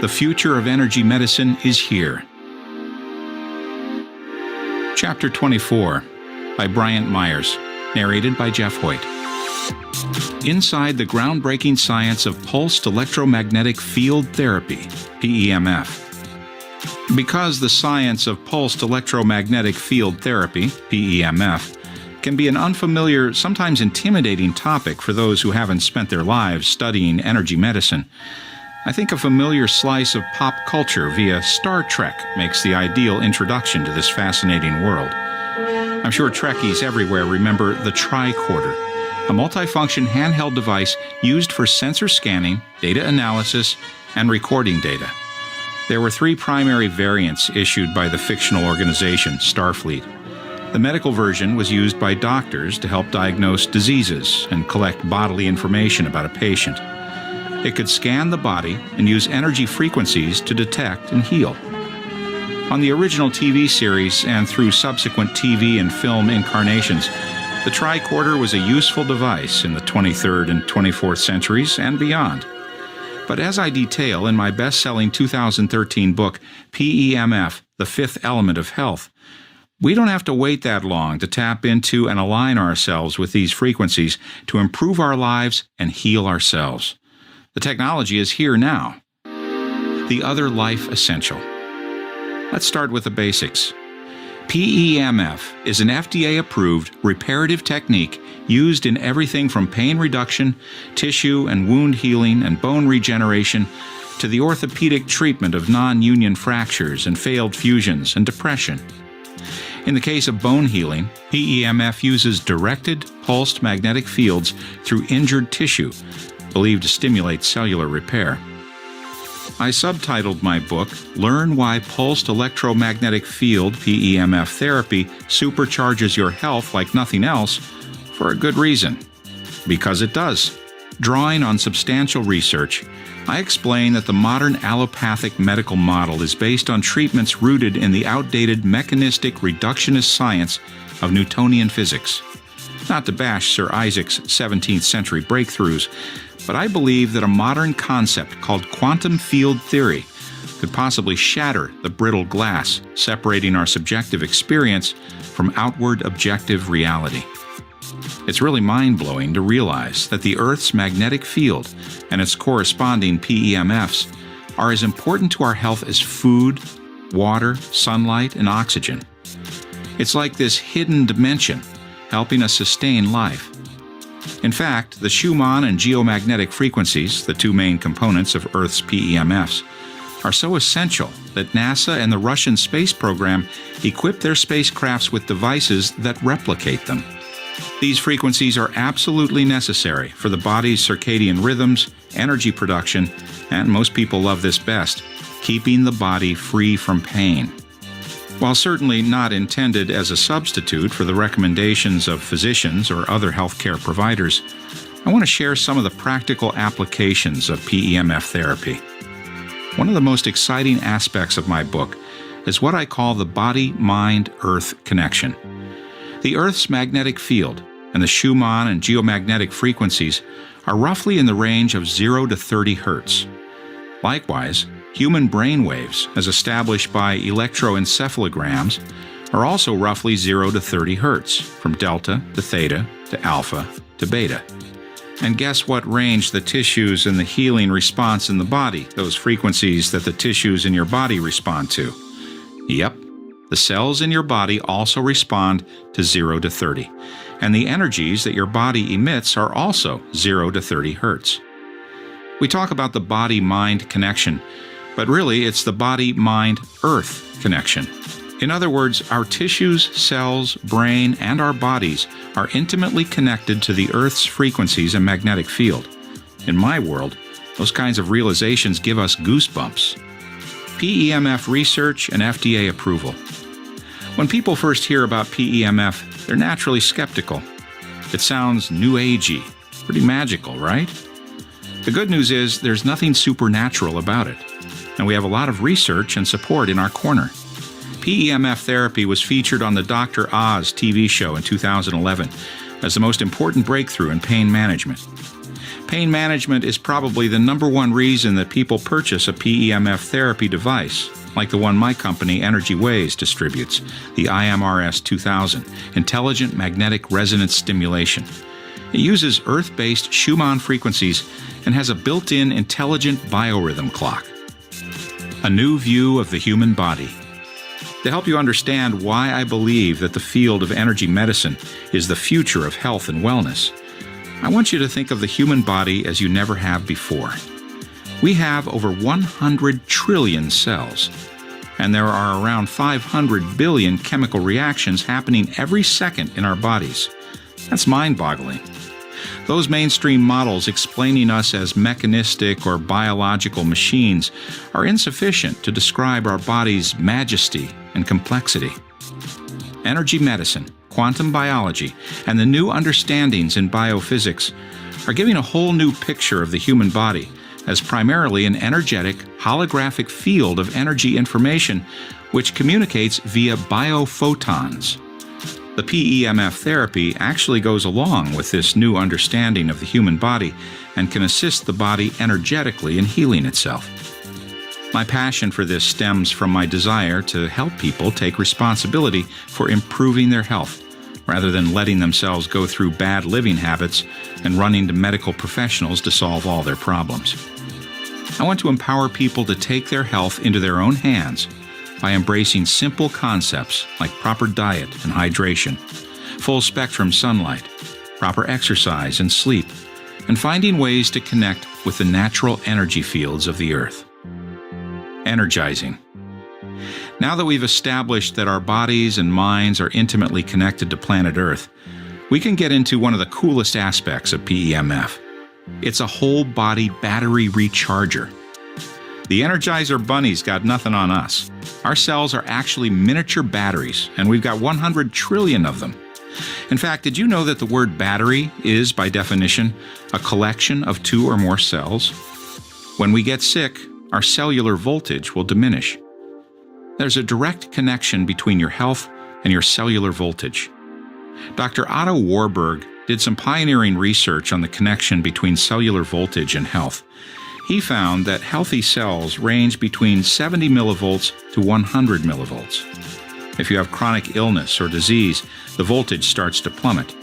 The future of energy medicine is here. Chapter 24 by Bryant Myers, narrated by Jeff Hoyt. Inside the groundbreaking science of Pulsed Electromagnetic Field Therapy, PEMF. Because the science of Pulsed Electromagnetic Field Therapy, PEMF, can be an unfamiliar, sometimes intimidating topic for those who haven't spent their lives studying energy medicine, I think a familiar slice of pop culture via Star Trek makes the ideal introduction to this fascinating world. I'm sure Trekkies everywhere remember the tricorder, a multifunction handheld device used for sensor scanning, data analysis, and recording data. There were three primary variants issued by the fictional organization Starfleet. The medical version was used by doctors to help diagnose diseases and collect bodily information about a patient. It could scan the body and use energy frequencies to detect and heal. On the original TV series and through subsequent TV and film incarnations, the tricorder was a useful device in the 23rd and 24th centuries and beyond. But as I detail in my best-selling 2013 book, PEMF, The Fifth Element of Health, we don't have to wait that long to tap into and align ourselves with these frequencies to improve our lives and heal ourselves. The technology is here now. The other life essential. Let's start with the basics. PEMF is an FDA-approved reparative technique used in everything from pain reduction, tissue and wound healing, and bone regeneration to the orthopedic treatment of non-union fractures and failed fusions and depression. In the case of bone healing, PEMF uses directed pulsed magnetic fields through injured tissue, believed to stimulate cellular repair. I subtitled my book, Learn Why Pulsed Electromagnetic Field PEMF Therapy Supercharges Your Health Like Nothing Else, for a good reason. Because it does. Drawing on substantial research, I explain that the modern allopathic medical model is based on treatments rooted in the outdated mechanistic reductionist science of Newtonian physics. Not to bash Sir Isaac's 17th century breakthroughs, but I believe that a modern concept called quantum field theory could possibly shatter the brittle glass separating our subjective experience from outward objective reality. It's really mind-blowing to realize that the Earth's magnetic field and its corresponding PEMFs are as important to our health as food, water, sunlight, and oxygen. It's like this hidden dimension helping us sustain life. In fact, the Schumann and geomagnetic frequencies, the two main components of Earth's PEMFs, are so essential that NASA and the Russian space program equip their spacecrafts with devices that replicate them. These frequencies are absolutely necessary for the body's circadian rhythms, energy production, and most people love this best, keeping the body free from pain. While certainly not intended as a substitute for the recommendations of physicians or other healthcare providers, I want to share some of the practical applications of PEMF therapy. One of the most exciting aspects of my book is what I call the body-mind-earth connection. The Earth's magnetic field and the Schumann and geomagnetic frequencies are roughly in the range of 0 to 30 hertz. Likewise, human brain waves, as established by electroencephalograms, are also roughly 0 to 30 hertz, from delta to theta to alpha to beta. And guess what range the tissues and the healing response in the body, those frequencies that the tissues in your body respond to? Yep, the cells in your body also respond to 0 to 30, and the energies that your body emits are also 0 to 30 hertz. We talk about the body-mind connection, but really it's the body-mind-earth connection. In other words, our tissues, cells, brain, and our bodies are intimately connected to the Earth's frequencies and magnetic field. In my world, those kinds of realizations give us goosebumps. PEMF research and FDA approval. When people first hear about PEMF, they're naturally skeptical. It sounds new agey, pretty magical, right? The good news is there's nothing supernatural about it, and we have a lot of research and support in our corner. PEMF therapy was featured on the Dr. Oz TV show in 2011 as the most important breakthrough in pain management. Pain management is probably the number one reason that people purchase a PEMF therapy device, like the one my company Energy Waves distributes, the IMRS 2000, Intelligent Magnetic Resonance Stimulation. It uses Earth-based Schumann frequencies and has a built-in intelligent biorhythm clock. A new view of the human body. To help you understand why I believe that the field of energy medicine is the future of health and wellness, I want you to think of the human body as you never have before. We have over 100 trillion cells, and there are around 500 billion chemical reactions happening every second in our bodies. That's mind-boggling. Those mainstream models explaining us as mechanistic or biological machines are insufficient to describe our body's majesty and complexity. Energy medicine, quantum biology, and the new understandings in biophysics are giving a whole new picture of the human body as primarily an energetic, holographic field of energy information which communicates via biophotons. The PEMF therapy actually goes along with this new understanding of the human body and can assist the body energetically in healing itself. My passion for this stems from my desire to help people take responsibility for improving their health, rather than letting themselves go through bad living habits and running to medical professionals to solve all their problems. I want to empower people to take their health into their own hands by embracing simple concepts like proper diet and hydration, full-spectrum sunlight, proper exercise and sleep, and finding ways to connect with the natural energy fields of the earth. Energizing. Now that we've established that our bodies and minds are intimately connected to planet Earth, we can get into one of the coolest aspects of PEMF. It's a whole-body battery recharger. The Energizer Bunny's got nothing on us. Our cells are actually miniature batteries, and we've got 100 trillion of them. In fact, did you know that the word battery is, by definition, a collection of two or more cells? When we get sick, our cellular voltage will diminish. There's a direct connection between your health and your cellular voltage. Dr. Otto Warburg did some pioneering research on the connection between cellular voltage and health. He found that healthy cells range between 70 millivolts to 100 millivolts. If you have chronic illness or disease, the voltage starts to plummet.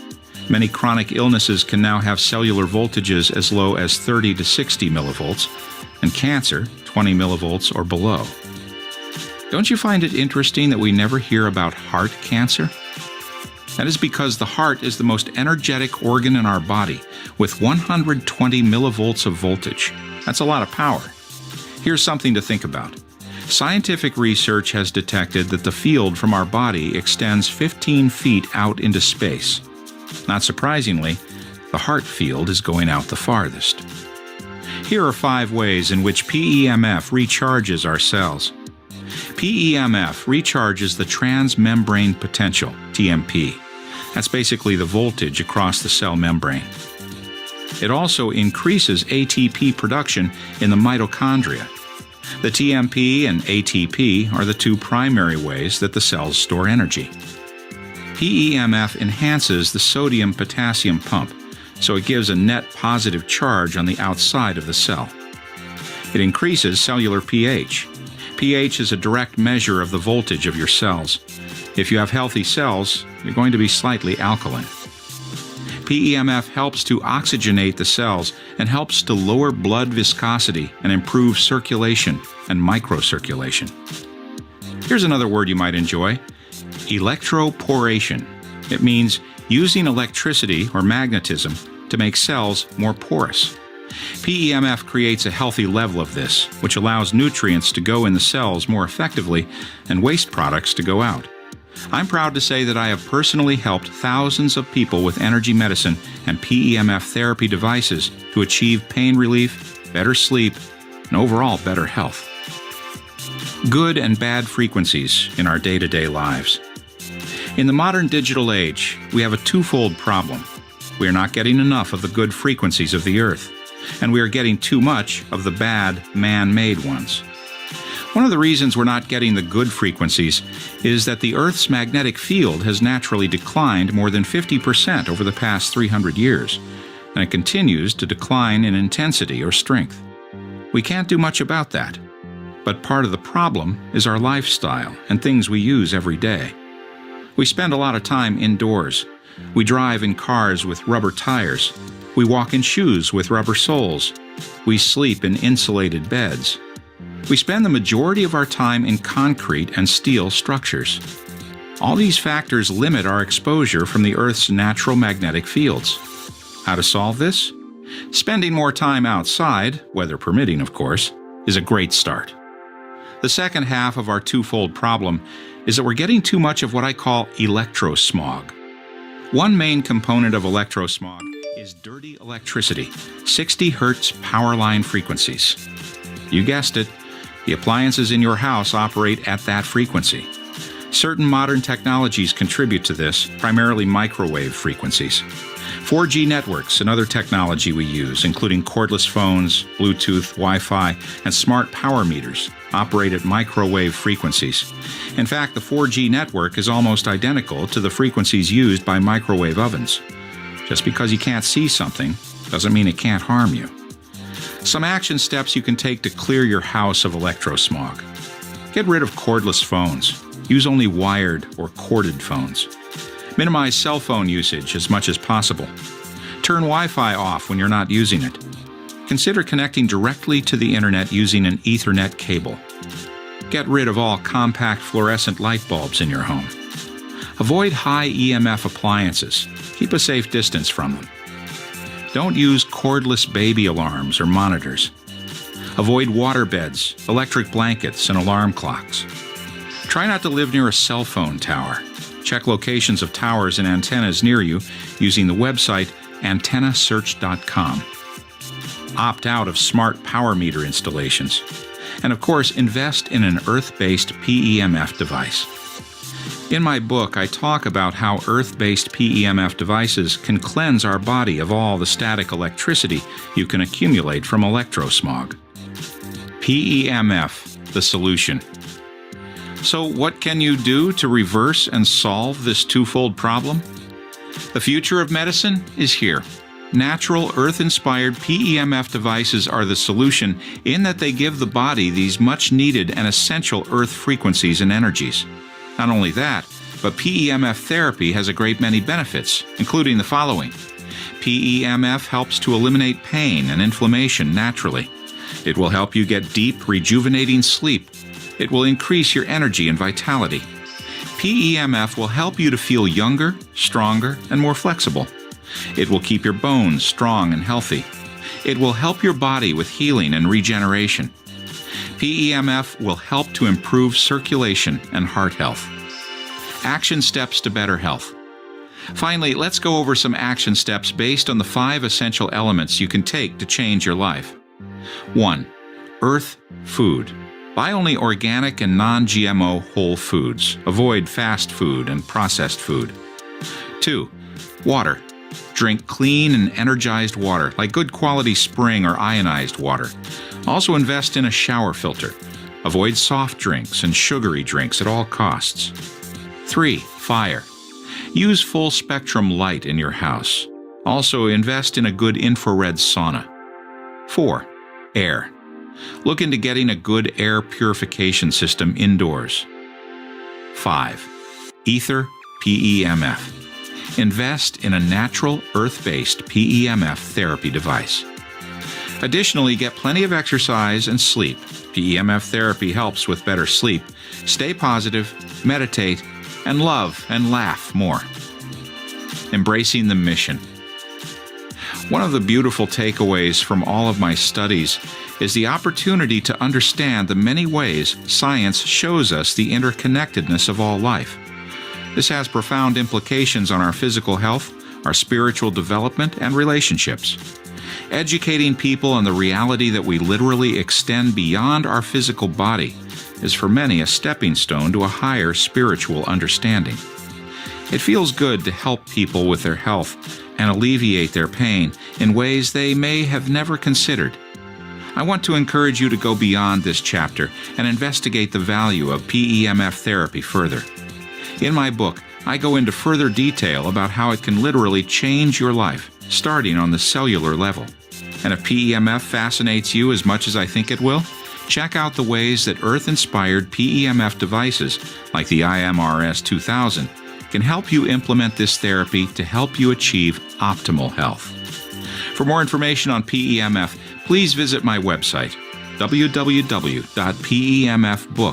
Many chronic illnesses can now have cellular voltages as low as 30 to 60 millivolts, and cancer, 20 millivolts or below. Don't you find it interesting that we never hear about heart cancer? That is because the heart is the most energetic organ in our body, with 120 millivolts of voltage. That's a lot of power. Here's something to think about. Scientific research has detected that the field from our body extends 15 feet out into space. Not surprisingly, the heart field is going out the farthest. Here are 5 ways in which PEMF recharges our cells. PEMF recharges the transmembrane potential, TMP. That's basically the voltage across the cell membrane. It also increases ATP production in the mitochondria. The TMP and ATP are the 2 primary ways that the cells store energy. PEMF enhances the sodium-potassium pump, so it gives a net positive charge on the outside of the cell. It increases cellular pH. pH is a direct measure of the voltage of your cells. If you have healthy cells, you're going to be slightly alkaline. PEMF helps to oxygenate the cells and helps to lower blood viscosity and improve circulation and microcirculation. Here's another word you might enjoy: electroporation. It means using electricity or magnetism to make cells more porous. PEMF creates a healthy level of this, which allows nutrients to go in the cells more effectively and waste products to go out. I'm proud to say that I have personally helped thousands of people with energy medicine and PEMF therapy devices to achieve pain relief, better sleep, and overall better health. Good and bad frequencies in our day-to-day lives. In the modern digital age, we have a twofold problem. We are not getting enough of the good frequencies of the Earth, and we are getting too much of the bad, man-made ones. One of the reasons we're not getting the good frequencies is that the Earth's magnetic field has naturally declined more than 50% over the past 300 years. and it continues to decline in intensity or strength. We can't do much about that. But part of the problem is our lifestyle and things we use every day. We spend a lot of time indoors. We drive in cars with rubber tires. We walk in shoes with rubber soles. We sleep in insulated beds. We spend the majority of our time in concrete and steel structures. All these factors limit our exposure from the Earth's natural magnetic fields. How to solve this? Spending more time outside, weather permitting of course, is a great start. The second half of our twofold problem is that we're getting too much of what I call electrosmog. One main component of electrosmog is dirty electricity, 60 Hz power line frequencies. You guessed it, the appliances in your house operate at that frequency. Certain modern technologies contribute to this, primarily microwave frequencies. 4G networks, another technology we use, including cordless phones, Bluetooth, Wi-Fi, and smart power meters, operate at microwave frequencies. In fact, the 4G network is almost identical to the frequencies used by microwave ovens. Just because you can't see something doesn't mean it can't harm you. Some action steps you can take to clear your house of electrosmog. Get rid of cordless phones. Use only wired or corded phones. Minimize cell phone usage as much as possible. Turn Wi-Fi off when you're not using it. Consider connecting directly to the internet using an Ethernet cable. Get rid of all compact fluorescent light bulbs in your home. Avoid high EMF appliances. Keep a safe distance from them. Don't use cordless baby alarms or monitors. Avoid water beds, electric blankets, and alarm clocks. Try not to live near a cell phone tower. Check locations of towers and antennas near you using the website antennasearch.com. Opt out of smart power meter installations. And of course, invest in an earth-based PEMF device. In my book, I talk about how earth-based PEMF devices can cleanse our body of all the static electricity you can accumulate from electrosmog. PEMF, the solution. So what can you do to reverse and solve this twofold problem? The future of medicine is here. Natural earth-inspired PEMF devices are the solution in that they give the body these much-needed and essential earth frequencies and energies. Not only that, but PEMF therapy has a great many benefits, including the following. PEMF helps to eliminate pain and inflammation naturally. It will help you get deep, rejuvenating sleep. It will increase your energy and vitality. PEMF will help you to feel younger, stronger, and more flexible. It will keep your bones strong and healthy. It will help your body with healing and regeneration. PEMF will help to improve circulation and heart health. Action steps to better health. Finally, let's go over some action steps based on the 5 essential elements you can take to change your life. 1. Earth food. Buy only organic and non-GMO whole foods. Avoid fast food and processed food. 2. Water. Drink clean and energized water, like good quality spring or ionized water. Also invest in a shower filter. Avoid soft drinks and sugary drinks at all costs. 3. Fire. Use full spectrum light in your house. Also invest in a good infrared sauna. 4. Air. Look into getting a good air purification system indoors. 5. Ether PEMF. Invest in a natural, earth-based PEMF therapy device. Additionally, get plenty of exercise and sleep. PEMF therapy helps with better sleep. Stay positive, meditate, and love and laugh more. Embracing the mission. One of the beautiful takeaways from all of my studies is the opportunity to understand the many ways science shows us the interconnectedness of all life. This has profound implications on our physical health, our spiritual development, and relationships. Educating people on the reality that we literally extend beyond our physical body is for many a stepping stone to a higher spiritual understanding. It feels good to help people with their health and alleviate their pain in ways they may have never considered. I want to encourage you to go beyond this chapter and investigate the value of PEMF therapy further. In my book, I go into further detail about how it can literally change your life starting on the cellular level. And if PEMF fascinates you as much as I think it will, check out the ways that Earth-inspired PEMF devices, like the IMRS 2000, can help you implement this therapy to help you achieve optimal health. For more information on PEMF, please visit my website, www.pemfbook.com.